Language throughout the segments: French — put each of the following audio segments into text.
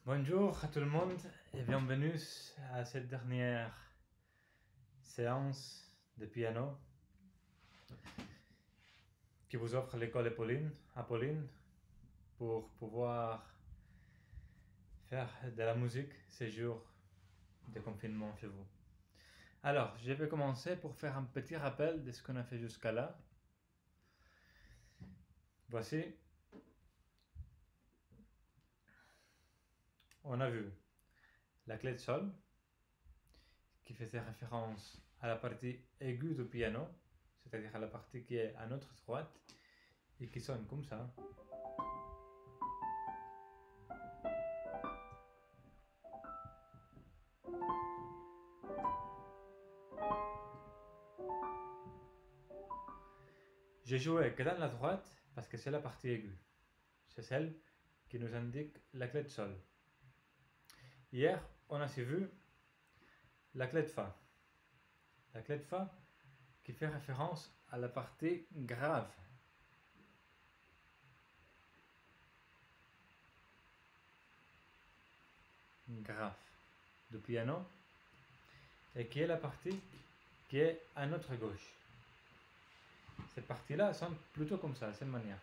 Bonjour à tout le monde et bienvenue à cette dernière séance de piano qui vous offre l'école Apolline pour pouvoir faire de la musique ces jours de confinement chez vous. Alors, je vais commencer pour faire un petit rappel de ce qu'on a fait jusqu'à là. Voici, on a vu la clé de sol qui faisait référence à la partie aiguë du piano, c'est-à-dire à la partie qui est à notre droite et qui sonne comme ça. J'ai joué que dans la droite parce que c'est la partie aiguë. C'est celle qui nous indique la clé de sol. Hier, on a aussi vu la clé de fa. La clé de fa qui fait référence à la partie grave. Grave du piano et qui est la partie qui est à notre gauche. Cette partie-là sonne plutôt comme ça, de cette manière.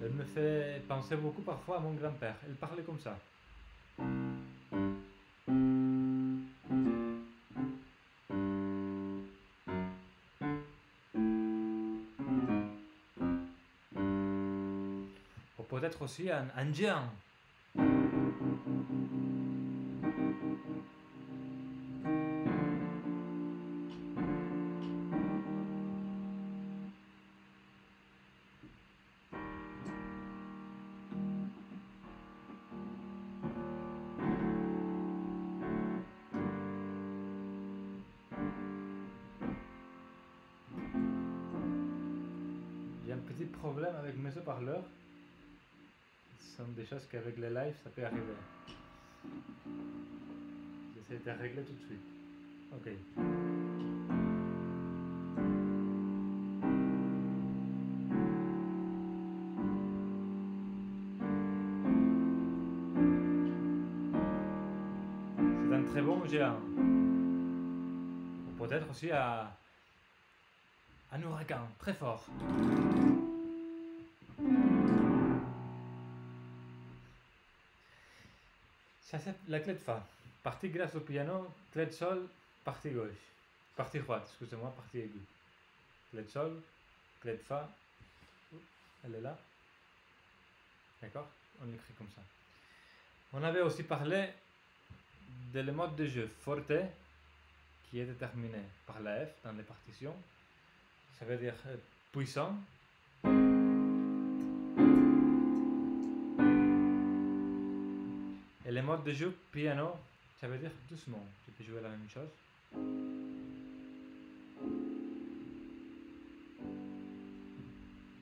Elle me fait penser beaucoup parfois à mon grand-père. Elle parlait comme ça. Ou peut-être aussi un indien. J'ai un petit problème avec mes haut-parleurs. Ce sont des choses qu'avec les lives, ça peut arriver. J'essaie de régler tout de suite. Ok. C'est un très bon géant. Ou peut-être aussi un ouragan très fort. Ça c'est la clé de fa. Partie grasse au piano, clé de sol, partie gauche. Partie droite, excusez-moi, partie aiguë. Clé de sol, clé de fa. Elle est là. D'accord? On l'écrit comme ça. On avait aussi parlé de le mode de jeu forte qui est déterminé par la F dans les partitions. Ça veut dire puissant. Et le mode de jeu piano, ça veut dire doucement. Tu peux jouer la même chose.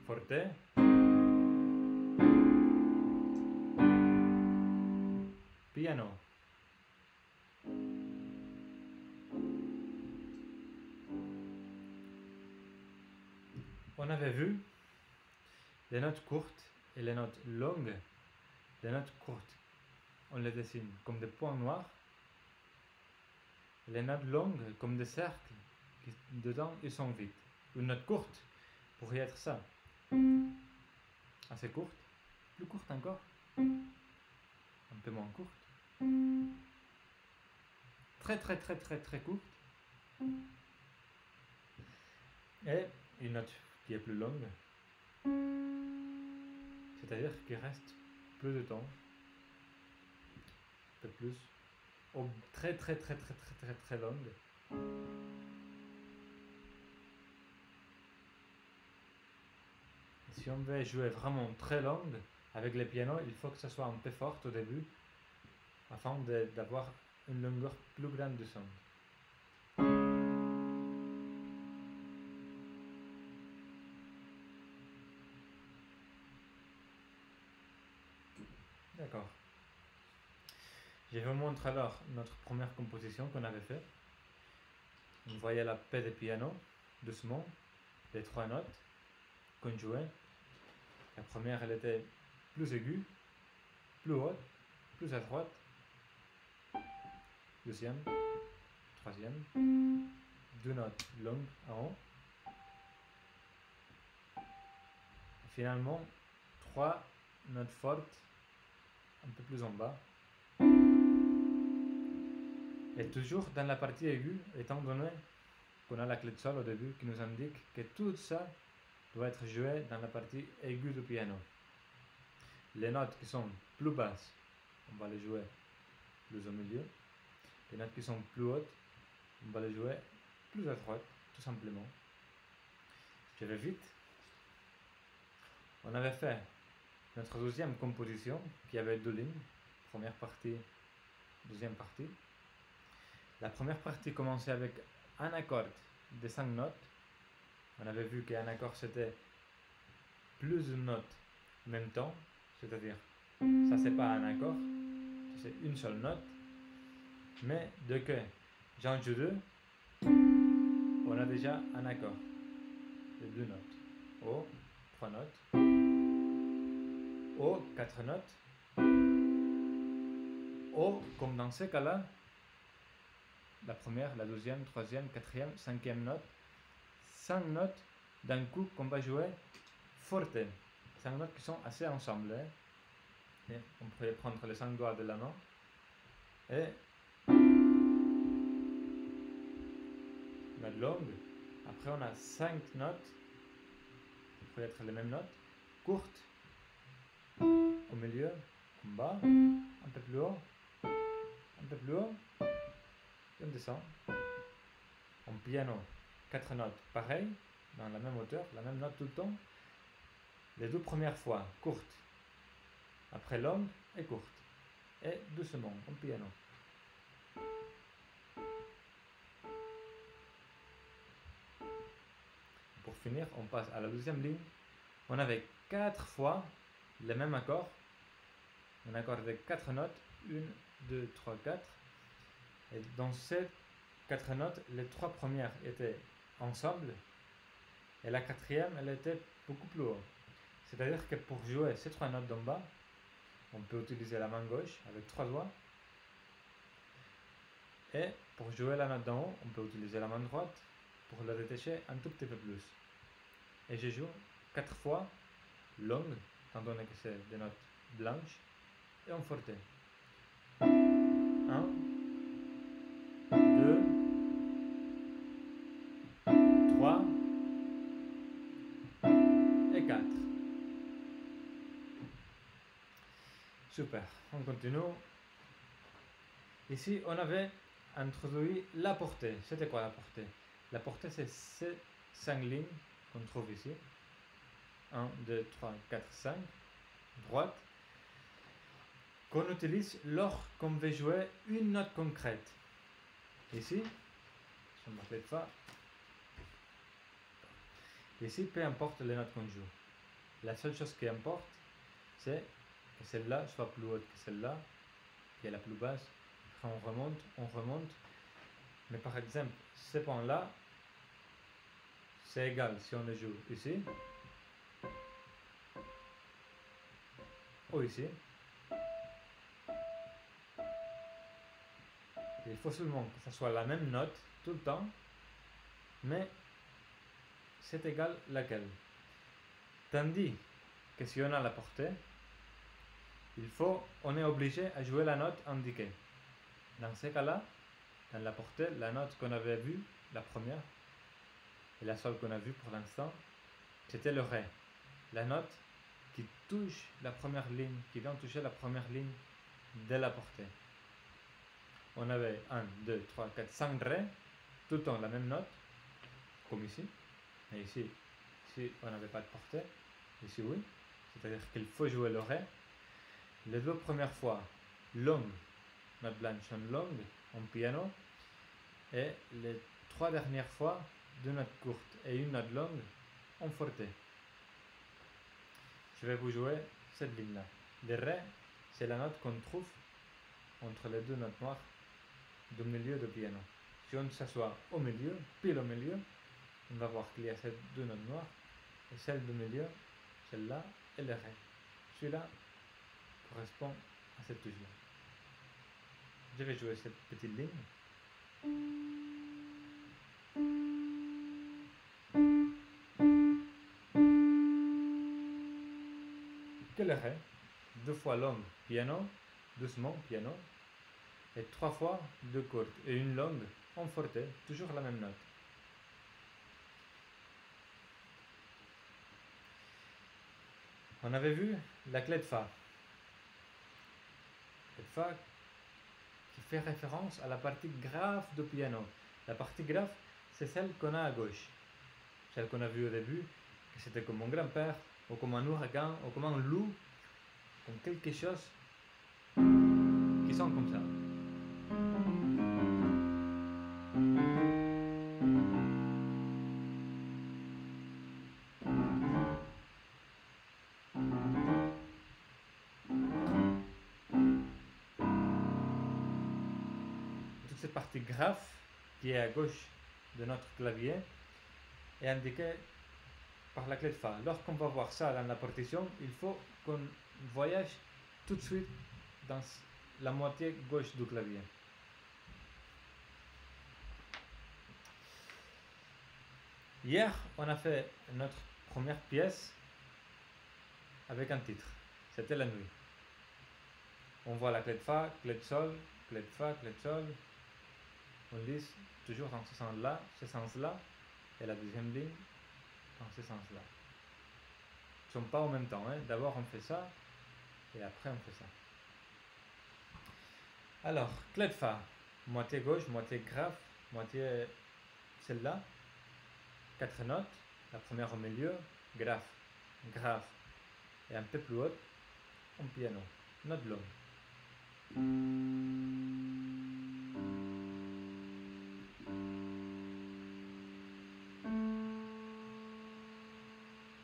Forte. Piano. On avait vu les notes courtes et les notes longues. Les notes courtes, on les dessine comme des points noirs. Les notes longues comme des cercles qui dedans ils sont vides. Une note courte pourrait être ça. Assez courte, plus courte encore, un peu moins courte, très courte, et une note qui est plus longue, c'est-à-dire qui reste plus de temps, un peu plus, ou très longue. Si on veut jouer vraiment très longue avec le piano, il faut que ça soit un peu fort au début afin d'avoir une longueur plus grande de son. D'accord. Je vous montre alors notre première composition qu'on avait fait. On voyait la paix de piano, doucement, les 3 notes qu'on jouait. La première, elle était plus aiguë, plus haute, plus à droite. Deuxième, troisième, 2 notes longues en haut. Et finalement, 3 notes fortes un peu plus en bas. Et toujours dans la partie aiguë, étant donné qu'on a la clé de sol au début qui nous indique que tout ça doit être joué dans la partie aiguë du piano. Les notes qui sont plus basses, on va les jouer plus au milieu. Les notes qui sont plus hautes, on va les jouer plus à droite, tout simplement. Je vais vite. On avait fait notre deuxième composition qui avait 2 lignes. Première partie, deuxième partie. La première partie commençait avec un accord de 5 notes. On avait vu qu'un accord c'était plusieurs notes en même temps, c'est-à-dire ça c'est pas un accord, c'est une seule note, mais dès que j'en joue 2, on a déjà un accord de 2 notes. O, 3 notes, O, 4 notes, O, comme dans ce cas-là, la première, la deuxième, troisième, quatrième, cinquième note, 5 notes d'un coup qu'on va jouer forte. 5 notes qui sont assez ensemble. Et on pourrait prendre les 5 doigts de la main et note longue. Après on a 5 notes, qui pourraient être les mêmes notes, courtes, au milieu, en bas, un peu plus haut, un peu plus haut, et on descend. En piano, 4 notes pareilles, dans la même hauteur, la même note tout le temps. Les 2 premières fois, courtes, après longue et courte, et doucement, en piano. Pour finir, on passe à la deuxième ligne. On avait 4 fois le même accord. Un accord de 4 notes, 1, 2, 3, 4. Et dans ces 4 notes, les 3 premières étaient ensemble, et la quatrième, elle était beaucoup plus haut. C'est-à-dire que pour jouer ces 3 notes d'en bas, on peut utiliser la main gauche avec 3 doigts. Et pour jouer la note d'en haut, on peut utiliser la main droite pour la détacher un tout petit peu plus. Et je joue 4 fois longue, étant donné que c'est des notes blanches, et en forte. 1, 2, 3 et 4. Super, on continue. Ici, on avait introduit la portée. C'était quoi la portée? La portée, c'est ces 5 lignes qu'on trouve ici. 1, 2, 3, 4, 5. Droite. Qu'on utilise lorsqu'on veut jouer une note concrète. Ici, sur ma clé de fa. Ici, peu importe les notes qu'on joue. La seule chose qui importe, c'est que celle-là soit plus haute que celle-là, qui est la plus basse. Après, on remonte. Mais par exemple, ce point-là, c'est égal si on le joue ici ou ici. Il faut seulement que ce soit la même note tout le temps, mais c'est égal laquelle. Tandis que si on a la portée, on est obligé à jouer la note indiquée. Dans ce cas-là, dans la portée, la note qu'on avait vue, la première, et la seule qu'on a vue pour l'instant, c'était le Ré. La note qui touche la première ligne, qui vient toucher la première ligne de la portée. On avait 1, 2, 3, 4, 5 Ré, tout le temps la même note, comme ici. Et ici on n'avait pas de portée, ici oui. C'est-à-dire qu'il faut jouer le Ré. Les 2 premières fois, longues, notes blanches sont longues en piano, et les 3 dernières fois, 2 notes courtes et une note longue en forte. Je vais vous jouer cette ligne-là. Le Ré, c'est la note qu'on trouve entre les deux notes noires du milieu du piano. Si on s'assoit au milieu, pile au milieu, on va voir qu'il y a ces deux notes noires, et celle du milieu, celle-là, et le ré. Celui-là correspond à cette touche-là. Je vais jouer cette petite ligne. Que le ré, 2 fois longue, piano, doucement, piano, et 3 fois 2 courtes, et une longue, en forte, toujours la même note. On avait vu la clé de Fa. La clé de Fa qui fait référence à la partie grave du piano. La partie grave, c'est celle qu'on a à gauche. Celle qu'on a vue au début, que c'était comme mon grand-père, ou comme un ouragan, ou comme un loup, comme quelque chose qui sonne comme ça. Toute cette partie grave qui est à gauche de notre clavier est indiquée par la clé de Fa. Lorsqu'on va voir ça dans la partition, il faut qu'on voyage tout de suite dans la moitié gauche du clavier. Hier, on a fait notre première pièce avec un titre. C'était la nuit. On voit la clé de Fa, clé de Sol, clé de Fa, clé de Sol. On lise toujours dans ce sens-là, et la deuxième ligne dans ce sens-là. Ils ne sont pas en même temps. Hein. D'abord on fait ça, et après on fait ça. Alors, clé de Fa, moitié gauche, moitié grave, moitié celle-là. 4 notes, la première au milieu, grave, grave, et un peu plus haute, en piano, note longue.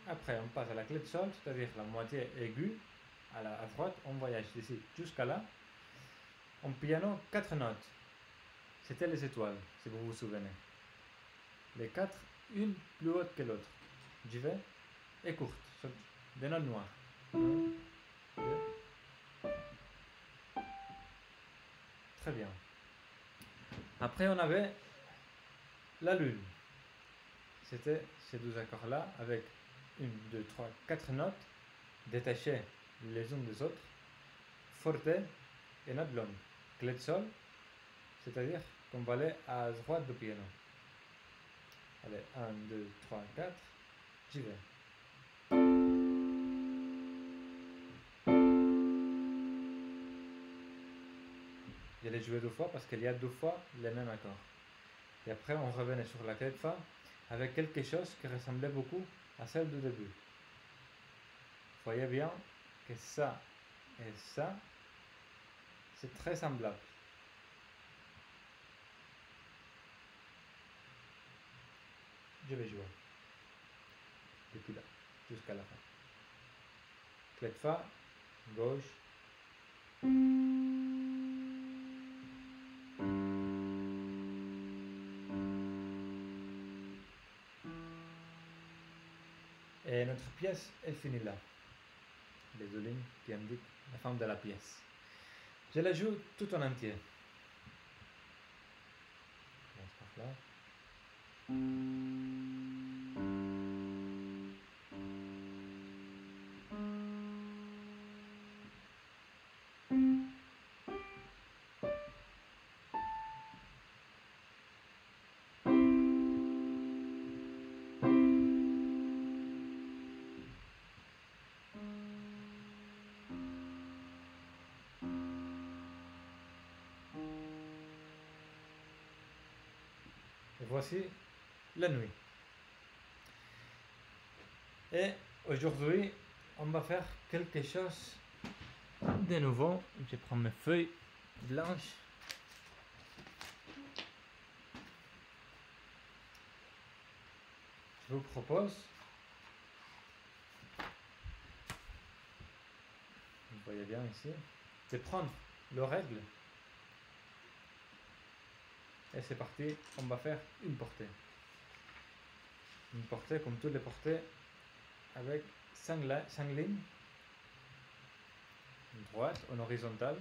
Après, on passe à la clé de Sol, c'est-à-dire la moitié aiguë, à droite, on voyage d'ici jusqu'à là. En piano, 4 notes. C'était les étoiles, si vous vous souvenez. Les 4, une plus haute que l'autre. J'y vais, et courte, des notes noires. 1, 2. Très bien. Après, on avait la lune. C'était ces 12 accords-là, avec 1, 2, 3, 4 notes, détachées les unes des autres, forte et note longue. Clé de Sol, c'est-à-dire qu'on va aller à droite du piano. Allez, 1, 2, 3, 4, j'y vais. Je l'ai joué 2 fois parce qu'il y a 2 fois les mêmes accords. Et après, on revenait sur la clé de Fa avec quelque chose qui ressemblait beaucoup à celle du début. Vous voyez bien que ça et ça, c'est très semblable. Je vais jouer depuis là jusqu'à la fin. Clé de Fa, gauche. Et notre pièce, elle finit là. Les 2 lignes qui indiquent la fin de la pièce. Je la joue tout en entier. Je commence par là. Et voici la nuit. Et aujourd'hui, on va faire quelque chose de nouveau. Je prends mes feuilles blanches. Je vous propose, vous voyez bien ici, de prendre le règle. Et c'est parti, on va faire une portée. Une portée comme toutes les portées avec 5 lignes. Une droite, en horizontale.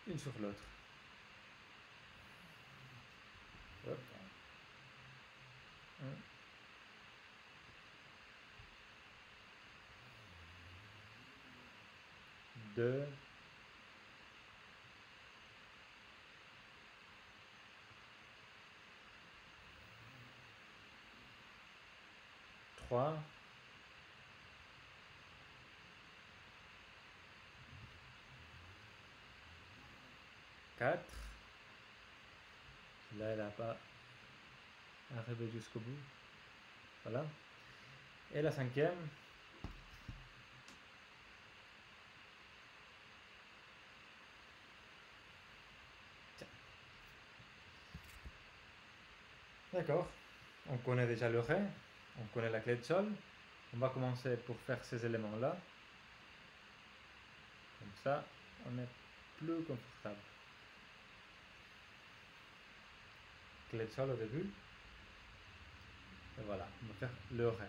Une sur l'autre. Hop. 1, 2, 3, 4. Là, elle n'a pas arrivé jusqu'au bout. Voilà. Et la 5e. D'accord. On connaît déjà le Ré. On connaît la clé de Sol. On va commencer pour faire ces éléments-là. Comme ça, on est plus confortable. Clé de Sol au début. Et voilà, on va faire le Ré.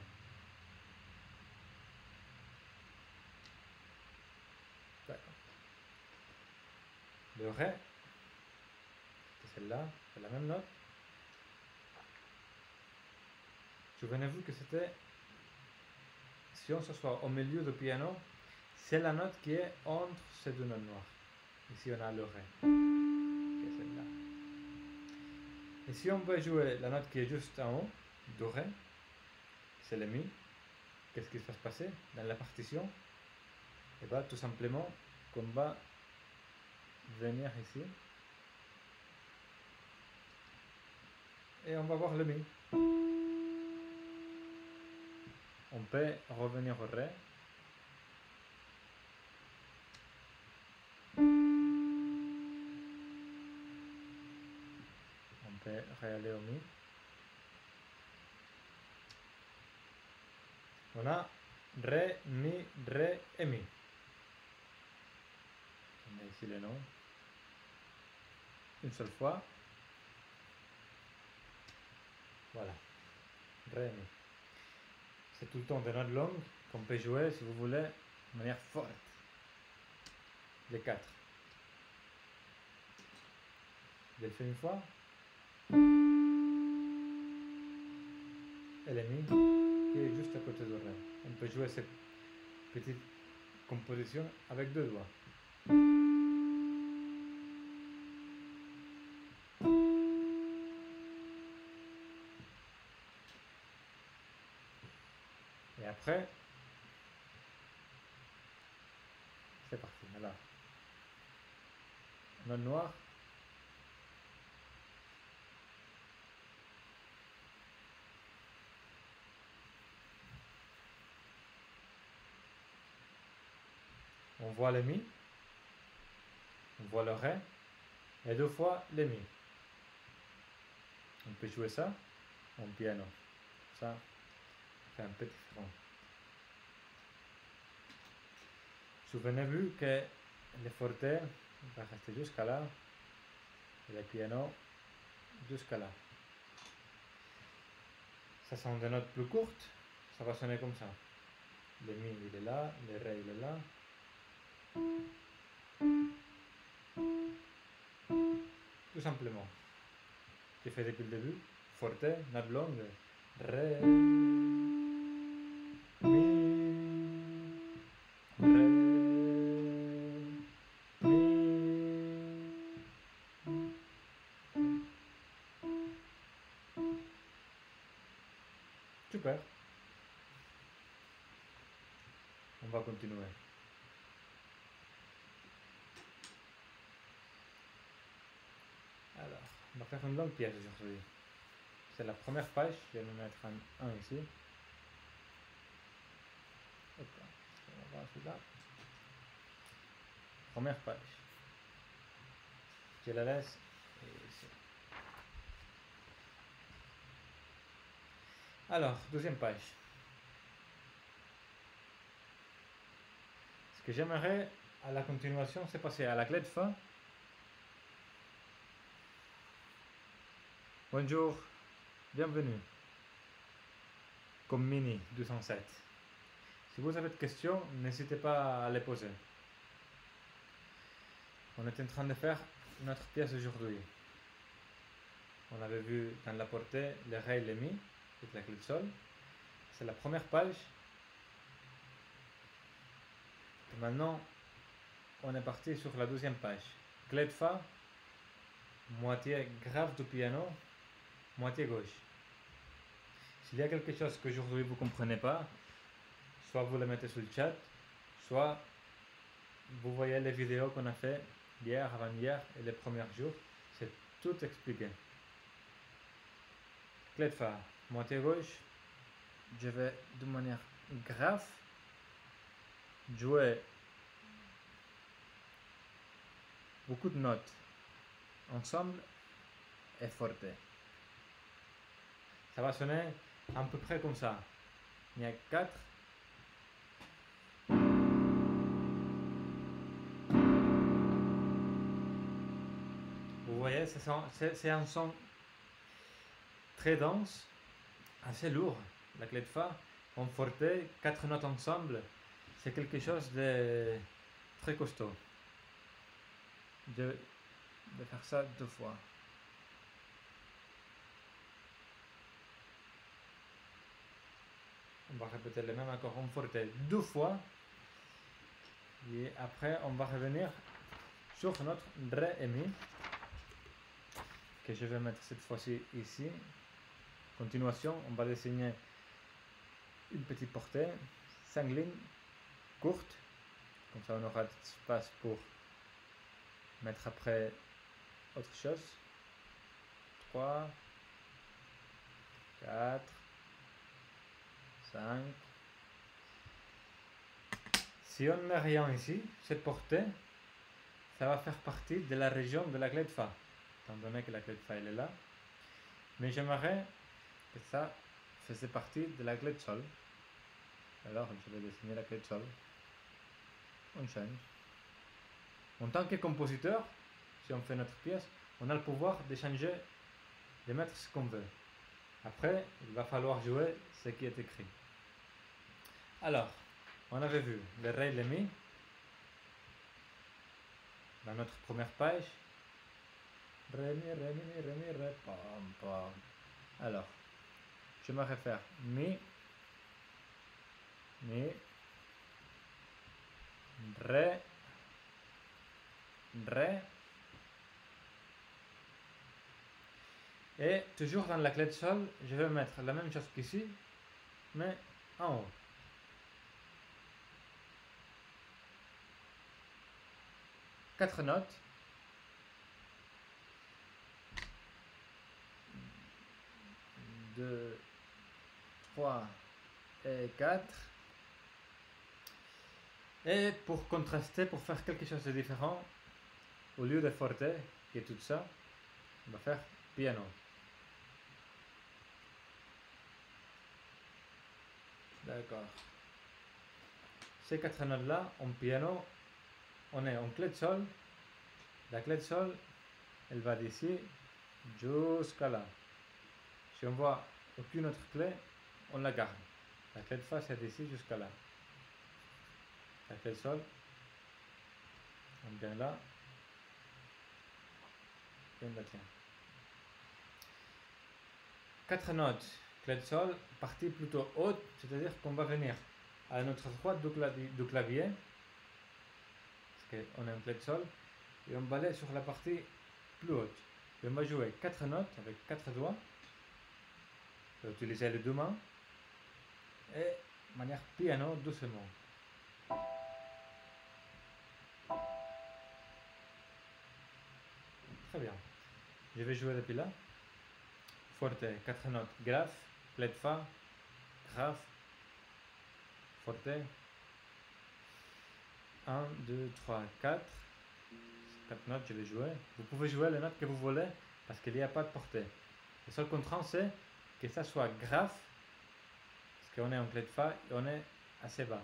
D'accord. Le Ré, c'est celle-là, c'est la même note. Souvenez-vous que c'était, si on s'assoit au milieu du piano, c'est la note qui est entre ces deux notes noires. Ici on a le Ré, qui est celle-là. Et si on veut jouer la note qui est juste en haut, du Ré, c'est le Mi, qu'est-ce qui va se passer dans la partition? Et bien tout simplement qu'on va venir ici et on va voir le Mi. On peut revenir au Ré. On peut réaller au Mi. On a Ré, Mi, Ré et Mi. On met ici les noms. Une seule fois. Voilà. Ré, Mi. C'est tout le temps des notes longues qu'on peut jouer, si vous voulez, de manière forte. Les 4. Je le fais une fois. Et le Mi qui est juste à côté de Ré. On peut jouer cette petite composition avec 2 doigts. Et après, c'est parti. Alors, note noire. On voit le Mi, on voit le Ré, et 2 fois le Mi. On peut jouer ça en piano. Ça fait un peu différent. Souvenez-vous que le forte va rester jusqu'à là, et le piano jusqu'à là. Ça sont des notes plus courtes, ça va sonner comme ça. Le Mi il est là, le Ré il est là. Tout simplement. J'ai fait depuis le début. Forte, note longue. Ré, Mi, Ré, Mi. Super. On va continuer. Alors, on va faire une longue pièce aujourd'hui. C'est la première page, je vais me mettre un ici. Hop, on va voir celui-là. Première page. Je la laisse ici. Alors, deuxième page. que j'aimerais à la continuation, c'est passer à la clé de Fa. Bonjour, bienvenue. Comme Mini 207. Si vous avez des questions, n'hésitez pas à les poser. On est en train de faire notre pièce aujourd'hui. On avait vu dans la portée le Ré et le Mi avec la clé de Sol. C'est la première page. Et maintenant, on est parti sur la deuxième page. Clé de Fa, moitié grave du piano, moitié gauche. S'il y a quelque chose que aujourd'hui vous ne comprenez pas, soit vous le mettez sur le chat, soit vous voyez les vidéos qu'on a fait hier, avant-hier et les premiers jours. C'est tout expliqué. Clé de Fa, moitié gauche. Je vais de manière grave jouer beaucoup de notes ensemble et forte. Ça va sonner à peu près comme ça. Il y a 4. Vous voyez, c'est un son très dense, assez lourd. La clé de Fa, en forte, 4 notes ensemble, c'est quelque chose de très costaud. Je vais faire ça 2 fois. On va répéter le même accord en forte 2 fois. Et après, on va revenir sur notre Ré et Mi, que je vais mettre cette fois-ci ici. Continuation, on va dessiner une petite portée, 5 lignes courtes, comme ça on aura de l'espace pour mettre après autre chose. 3, 4, 5. Si on ne met rien ici, cette portée, ça va faire partie de la région de la clé de Fa, étant donné que la clé de Fa elle est là. Mais j'aimerais que ça faisait partie de la clé de Sol. Alors je vais dessiner la clé de Sol. On change. En tant que compositeur, si on fait notre pièce, on a le pouvoir de changer, de mettre ce qu'on veut. Après, il va falloir jouer ce qui est écrit. Alors, on avait vu le Ré et le Mi dans notre première page. Ré, Mi, Ré, Mi, Ré, Mi, Ré, pam, pam. Alors, je me réfère Mi, Mi, Ré, Ré. Et toujours dans la clé de Sol, je vais mettre la même chose qu'ici, mais en haut. Quatre notes. 2, 3 et 4. Et pour contraster, pour faire quelque chose de différent, au lieu de forte, qui est tout ça, on va faire piano. D'accord. Ces 4 notes-là, en piano, on est en clé de Sol. La clé de Sol, elle va d'ici jusqu'à là. Si on voit aucune autre clé, on la garde. La clé de Fa, c'est d'ici jusqu'à là. La clé de Sol, on vient là, et on la tient. 4 notes, clé de Sol, partie plutôt haute, c'est-à-dire qu'on va venir à notre droite du clavier, parce qu'on est en clé de Sol, et on va aller sur la partie plus haute. Et on va jouer 4 notes avec 4 doigts. On va utiliser les 2 mains, et de manière piano, doucement. Très bien. Je vais jouer depuis là. Forte, 4 notes, grave, clé de Fa, grave, forte. 1, 2, 3, 4. 4 notes, je vais jouer. Vous pouvez jouer les notes que vous voulez parce qu'il n'y a pas de portée. Le seul contraint, c'est que ça soit grave, parce qu'on est en clé de Fa et on est assez bas.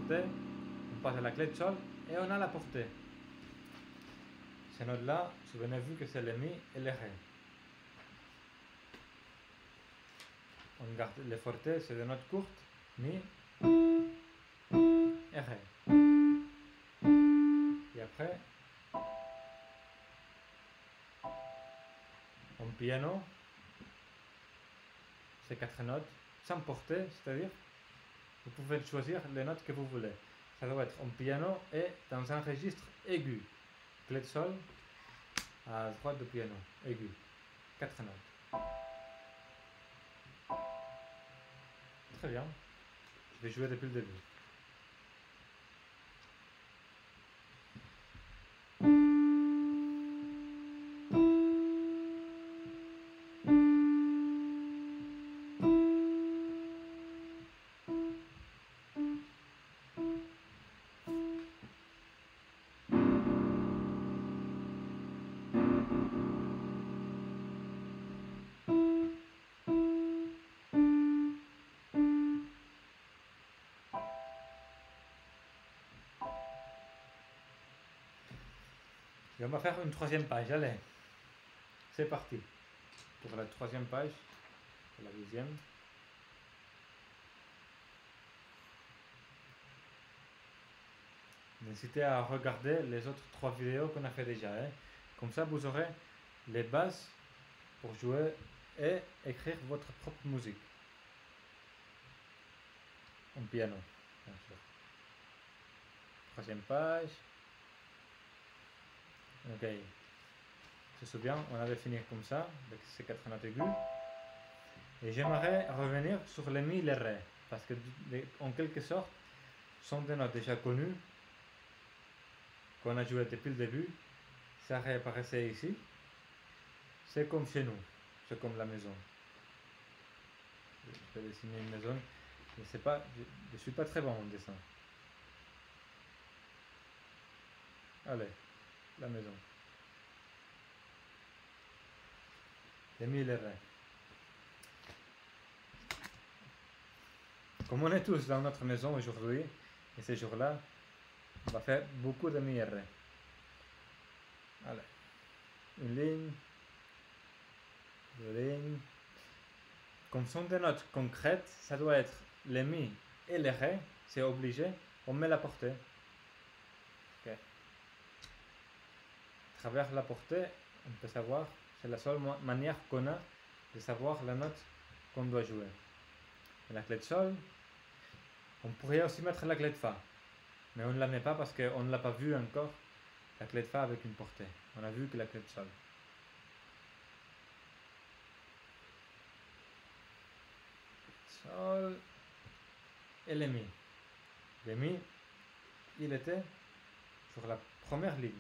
forte, on passe à la clé de sol et on a la portée. Ces notes-là, souvenez-vous que c'est le mi et le ré. On garde le forte, c'est des notes courtes, mi et ré. Et après, en piano, ces 4 notes, sans portée, c'est-à-dire, vous pouvez choisir les notes que vous voulez. Ça doit être en piano et dans un registre aigu. Clé de sol, à droite du piano, aigu. 4 notes. Très bien. Je vais jouer depuis le début. Et on va faire une troisième page. Allez, c'est parti. Pour la troisième page, la deuxième. N'hésitez à regarder les autres 3 vidéos qu'on a fait déjà. Comme ça, vous aurez les bases pour jouer et écrire votre propre musique. En piano, bien sûr. Troisième page. Ok. Je me souviens, on avait fini comme ça, avec ces 4 notes aiguës. Et j'aimerais revenir sur les mi et les ré, parce que en quelque sorte, sont des notes déjà connues, qu'on a joué depuis le début. Ça réapparaissait ici. C'est comme chez nous, c'est comme la maison. Je vais dessiner une maison. Je ne suis pas très bon en dessin. Allez, la maison. Les mi et les ré. Comme on est tous dans notre maison aujourd'hui, et ces jours-là, on va faire beaucoup de mi et ré. Allez, une ligne, 2 lignes. Comme ce sont des notes concrètes, ça doit être les mi et les ré, c'est obligé, on met la portée. Okay. À travers la portée, on peut savoir, c'est la seule manière qu'on a de savoir la note qu'on doit jouer. Et la clé de sol, on pourrait aussi mettre la clé de fa, mais on ne la met pas parce qu'on ne l'a pas vu encore, la clé de fa avec une portée. On a vu que la clé de sol. Sol et les mi. Les mi, il était sur la première ligne.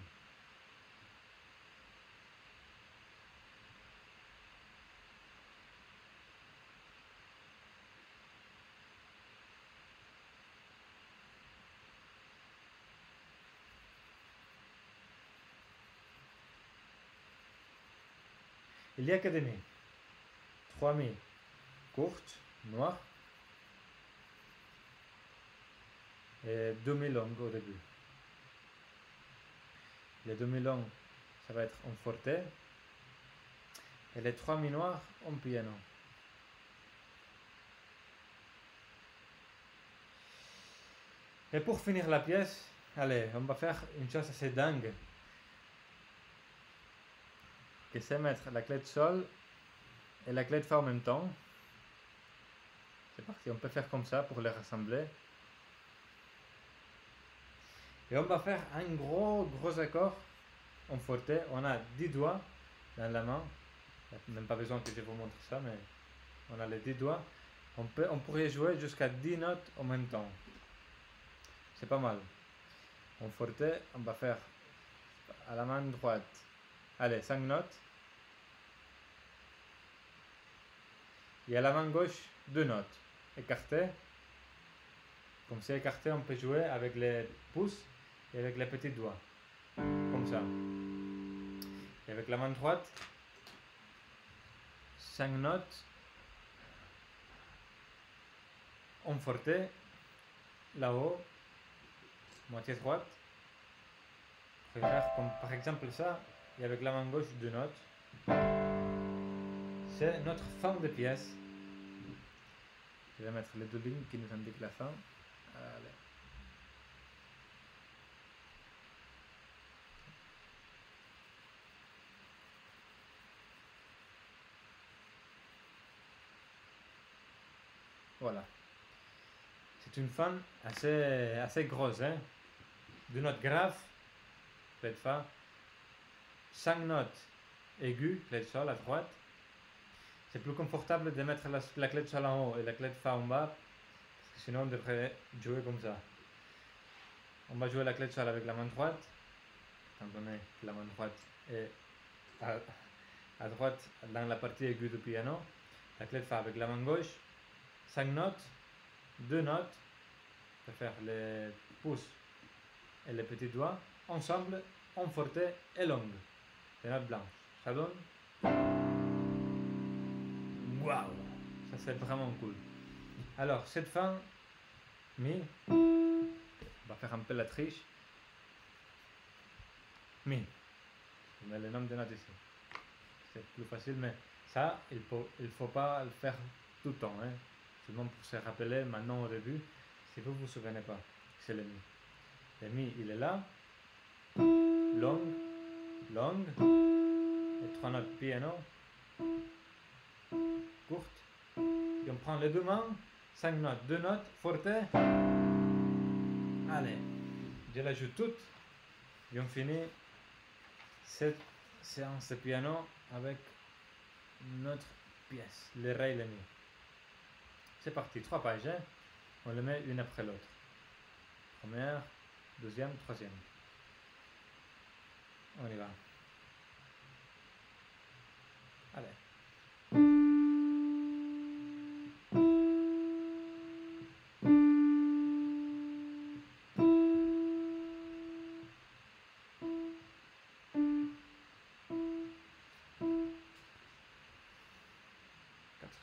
Il y a que des mi. 3 mi courtes, noires, et 2 mi longues au début. Les 2 mi longues, ça va être en forte, et les 3 mi noirs en piano. Et pour finir la pièce, allez, on va faire une chose assez dingue, que c'est mettre la clé de sol et la clé de fa en même temps. C'est parti, on peut faire comme ça pour les rassembler. Et on va faire un gros accord en forte. On a 10 doigts dans la main. Il n'y a même pas besoin que je vous montre ça, mais on a les 10 doigts. On pourrait jouer jusqu'à 10 notes en même temps. C'est pas mal. En forte, on va faire à la main droite. Allez, 5 notes. Et à la main gauche, 2 notes. Écartées. Comme c'est écarté, on peut jouer avec les pouces et avec les petits doigts. Comme ça. Et avec la main droite, 5 notes. En forte, là-haut, moitié droite. On peut faire comme par exemple ça, et avec la main gauche deux notes. C'est notre fin de pièce. Je vais mettre les deux lignes qui nous indiquent la fin. Allez. Voilà. C'est une fin assez grosse. Hein? Deux notes graves, clé de fa. 5 notes aiguës, clé de sol à droite. C'est plus confortable de mettre la clé de sol en haut et la clé de fa en bas, parce que sinon on devrait jouer comme ça. On va jouer la clé de sol avec la main droite, étant donné que la main droite est à droite dans la partie aiguë du piano. La clé de fa avec la main gauche, 5 notes, 2 notes, on peut faire les pouces et les petits doigts, ensemble, en forte et longue, des notes blanches. Ça donne... Waouh! Ça c'est vraiment cool. Alors, cette fin, mi, on va faire un peu la triche. Mi, je mets le nom de notes ici. C'est plus facile, mais ça, il faut pas le faire tout le temps. Hein. Seulement pour se rappeler maintenant au début, si vous ne vous souvenez pas, c'est le mi. Le mi, il est là, longue, longue, et 3 notes piano, courtes. Et on prend les deux mains, 5 notes, 2 notes, forte. Allez, je la joue toute. Et on finit cette séance de piano avec notre pièce, le ré et le mi. C'est parti, 3 pages. Hein? On les met une après l'autre. Première, deuxième, troisième. On y va. Allez.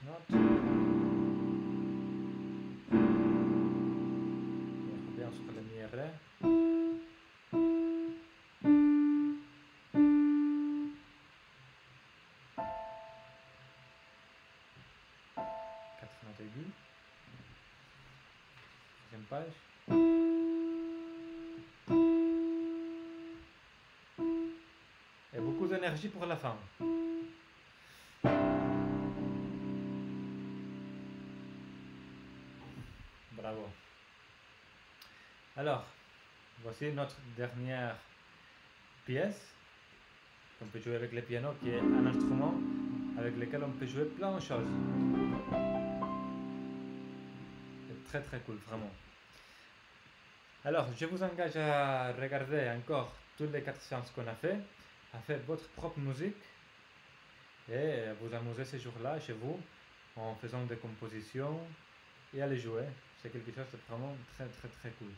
Notes. On revient sur le mi et ré. Quatre notes aiguës. Deuxième page. Et beaucoup d'énergie pour la fin. Bravo. Alors, voici notre dernière pièce qu'on peut jouer avec le piano, qui est un instrument avec lequel on peut jouer plein de choses. C'est très très cool, vraiment. Alors, je vous engage à regarder encore toutes les 4 séances qu'on a fait, à faire votre propre musique et à vous amuser ces jours-là chez vous en faisant des compositions et à les jouer. C'est quelque chose de vraiment très très très cool.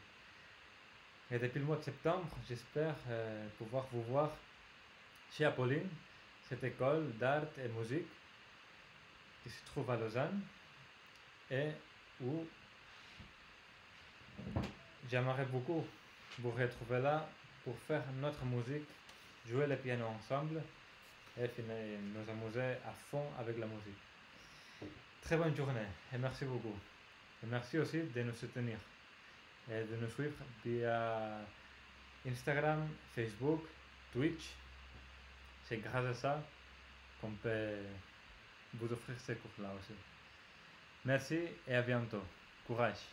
Et depuis le mois de septembre, j'espère pouvoir vous voir chez Apolline, cette école d'art et musique qui se trouve à Lausanne et où j'aimerais beaucoup vous retrouver là pour faire notre musique, jouer le piano ensemble et nous amuser à fond avec la musique. Très bonne journée et merci beaucoup. Et merci aussi de nous soutenir et de nous suivre via Instagram, Facebook, Twitch. C'est grâce à ça qu'on peut vous offrir ces cours-là aussi. Merci et à bientôt. Courage!